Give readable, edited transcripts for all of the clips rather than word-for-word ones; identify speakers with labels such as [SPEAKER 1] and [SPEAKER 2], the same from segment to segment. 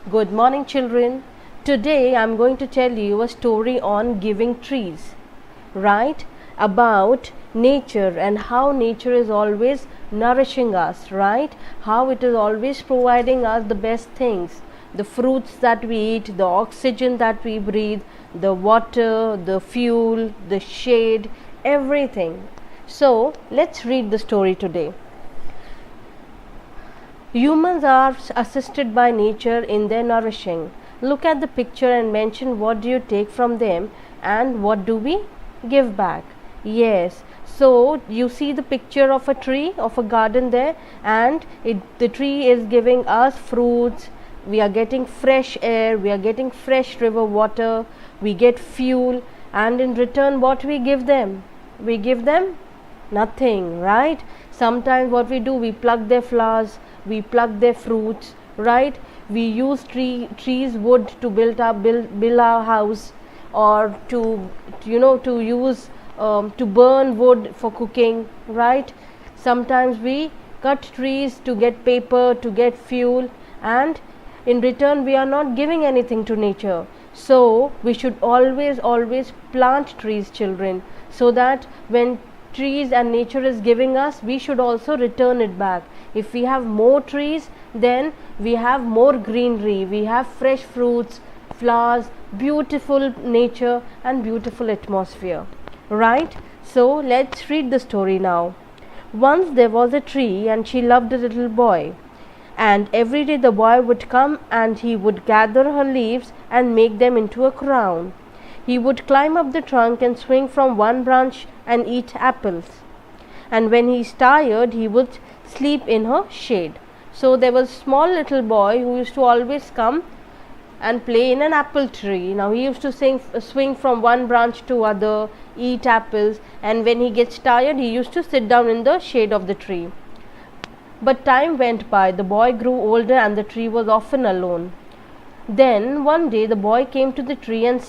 [SPEAKER 1] Good morning, children. Today I'm going to tell you a story on giving trees, right? About nature and how nature is always nourishing us, right? How it is always providing us the best things, the fruits that we eat, the oxygen that we breathe, the water, the fuel, the shade, everything. So let's read the story today. Humans are assisted by nature in their nourishing. Look at the picture and mention what do you take from them and what do we give back. Yes, so you see the picture of a tree, of a garden there, and the tree is giving us fruits. We are getting fresh air, we are getting fresh river water, we get fuel, and in return what we give them? We give them nothing, right? Sometimes what we do, we pluck their flowers, we pluck their fruits, right? We use trees wood to build our house, or to use to burn wood for cooking, right? Sometimes we cut trees to get paper, to get fuel, and in return we are not giving anything to nature. So we should always plant trees, children, so that when trees and nature is giving us, we should also return it back. If we have more trees, then we have more greenery, we have fresh fruits, flowers, beautiful nature and beautiful atmosphere, right? So let's read the story now. Once there was a tree and she loved a little boy, and every day the boy would come and he would gather her leaves and make them into a crown. He would climb up the trunk and swing from one branch and eat apples. And when he is tired, he would sleep in her shade. So there was a small little boy who used to always come and play in an apple tree. Now he used to swing from one branch to other, eat apples, and when he gets tired, he used to sit down in the shade of the tree. But time went by, the boy grew older and the tree was often alone. Then one day the boy came to the tree and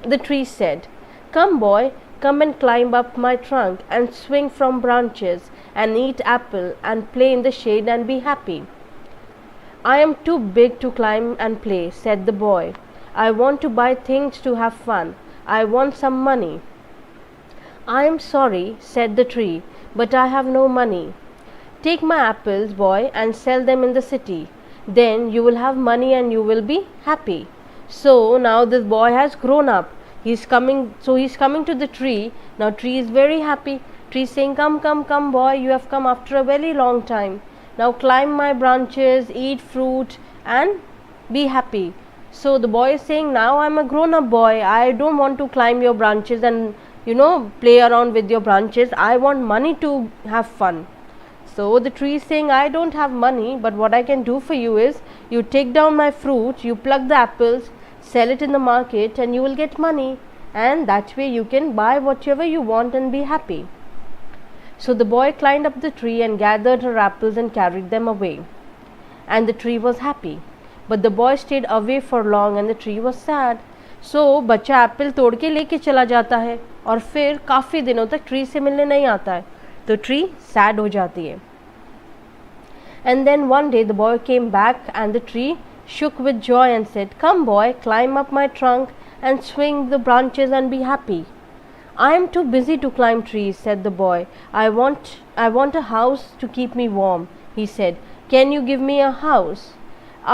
[SPEAKER 1] the tree said, "Come boy, come and climb up my trunk and swing from branches and eat apple and play in the shade and be happy." "I am too big to climb and play," said the boy. "I want to buy things to have fun. I want some money." "I am sorry," said the tree, "but I have no money." "Take my apples, boy, and sell them in the city. Then you will have money and you will be happy." So now this boy has grown up. He's coming to the tree. Now tree is very happy. Tree is saying, "Come, come, come, boy, you have come after a very long time. Now climb my branches, eat fruit and be happy." So the boy is saying, "Now I'm a grown up boy. I don't want to climb your branches and play around with your branches. I want money to have fun." So the tree is saying, "I don't have money, but what I can do for you is, you take down my fruit, you pluck the apples, sell it in the market and you will get money, and that way you can buy whatever you want and be happy." So the boy climbed up the tree and gathered her apples and carried them away, and the tree was happy. But the boy stayed away for long and the tree was sad. So बच्चा Apple तोड़ के लेके चला जाता है और फिर काफ़ी दिनों तक ट्री से मिलने नहीं आता है, तो ट्री सैड हो जाती है. And then one day the boy came back and the tree shook with joy and said, "Come boy, climb up my trunk and swing the branches and be happy." "I am too busy to climb trees," said the boy. I want a house to keep me warm," he said. "Can you give me a house?"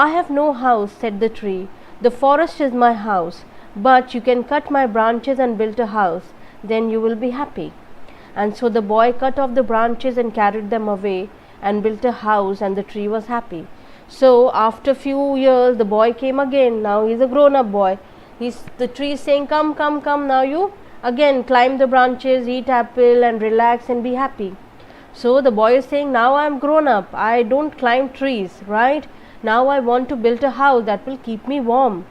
[SPEAKER 1] "I have no house," said the tree. "The forest is my house, but you can cut my branches and build a house. Then you will be happy." And so the boy cut off the branches and carried them away and built a house, and the tree was happy. So after few years the boy came again. Now he is a grown up boy. The tree is saying, "Come, come, come, now you again climb the branches, eat apple and relax and be happy." So the boy is saying, "Now I am grown up, I don't climb trees, right? Now I want to build a house that will keep me warm."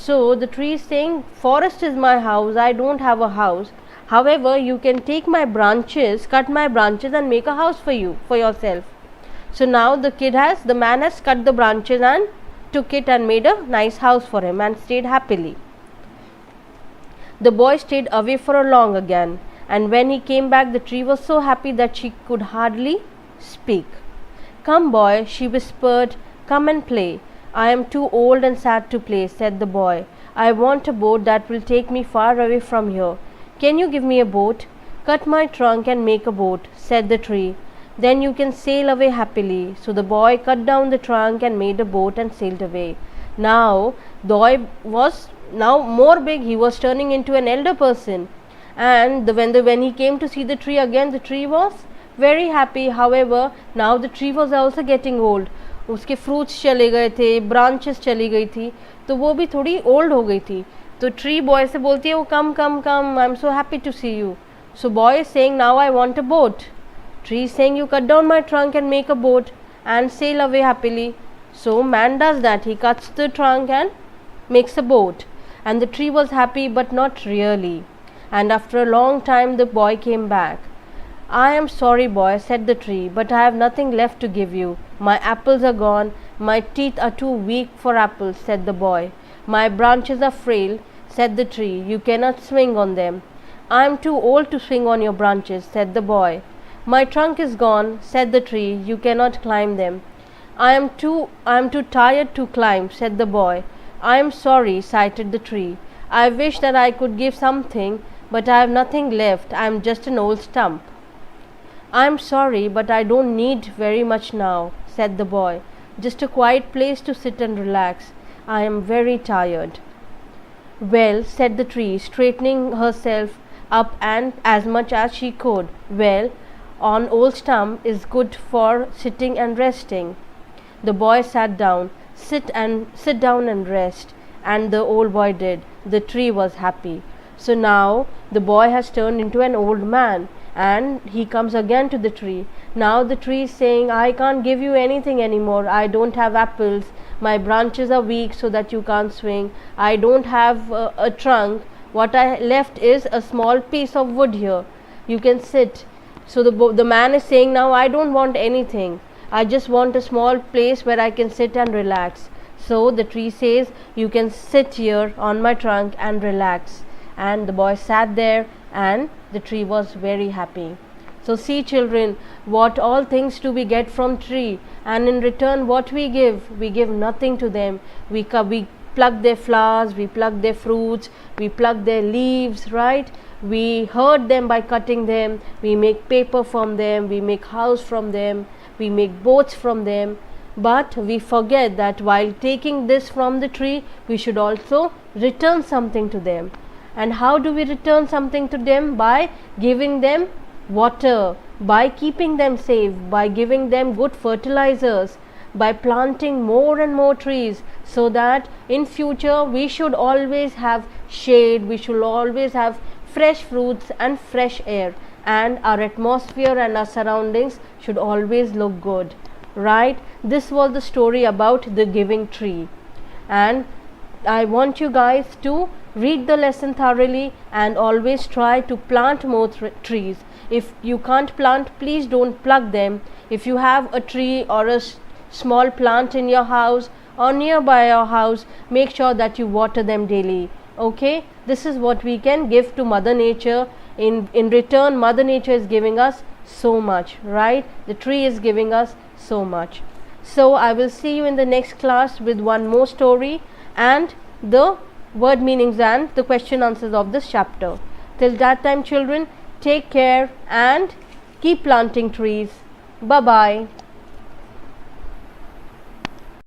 [SPEAKER 1] So the tree is saying, "Forest is my house, I don't have a house. However, you can take my branches, cut my branches and make a house for you, for yourself." So now the man has cut the branches and took it and made a nice house for him and stayed happily. The boy stayed away for a long again, and when he came back, the tree was so happy that she could hardly speak. "Come boy," she whispered, "come and play. I am too old and sad to play, said the boy. I want a boat that will take me far away from here. Can you give me a boat? Cut my trunk and make a boat, said the tree. Then you can sail away happily. So the boy cut down the trunk and made a boat and sailed away. Now the boy was now more big. He was turning into an elder person. And when he came to see the tree again, the tree was very happy. However, now the tree was also getting old. उसके fruits चले गए थे, branches चली गई थी, तो वो भी थोड़ी ओल्ड हो गई थी. तो ट्री बॉय से बोलती है वो come come come, I am so happy to see you. So boy is saying now I want a boat. Tree is saying you cut down my trunk and make a boat and sail away happily. So man does that. He cuts the trunk and makes a boat. And the tree was happy but not really. And after a long time the boy came back. I am sorry boy, said the tree, but I have nothing left to give you. My apples are gone. My teeth are too weak for apples, said the boy. My branches are frail, said the tree. You cannot swing on them. I am too old to swing on your branches, said the boy. My trunk is gone, said the tree. You cannot climb them. I am too tired to climb, said the boy. I am sorry, sighed the tree. I wish that I could give something, but I have nothing left. I am just an old stump. I am sorry, but I don't need very much now, said the boy. Just a quiet place to sit and relax. I am very tired. Well, said the tree, straightening herself up and as much as she could. Well, on old stump is good for sitting and resting. The boy sat down. Sit down and rest. And the old boy did. The tree was happy. So now the boy has turned into an old man, and he comes again to the tree. Now the tree is saying, I can't give you anything anymore. I don't have apples. My branches are weak so that you can't swing. I don't have a trunk. What I left is a small piece of wood here. You can sit. So the man is saying, now I don't want anything. I just want a small place where I can sit and relax. So the tree says, you can sit here on my trunk and relax. And the boy sat there and the tree was very happy. So see children, what all things do we get from tree, and in return what we give nothing to them. We pluck their flowers, we pluck their fruits, we pluck their leaves, right? We hurt them by cutting them, we make paper from them, we make house from them, we make boats from them. But we forget that while taking this from the tree, we should also return something to them. And how do we return something to them? By giving them water, by keeping them safe, by giving them good fertilizers, by planting more and more trees, so that in future we should always have shade, we should always have fresh fruits and fresh air, and our atmosphere and our surroundings should always look good, right? This was the story about the giving tree, and I want you guys to read the lesson thoroughly and always try to plant more trees. If you can't plant, please don't pluck them. If you have a tree or a small plant in your house or nearby your house, make sure that you water them daily. Okay, this is what we can give to Mother Nature. In return, Mother Nature is giving us so much, right? The tree is giving us so much. So I will see you in the next class with one more story and the word meanings and the question answers of this chapter. Till that time children, take care and keep planting trees. Bye bye.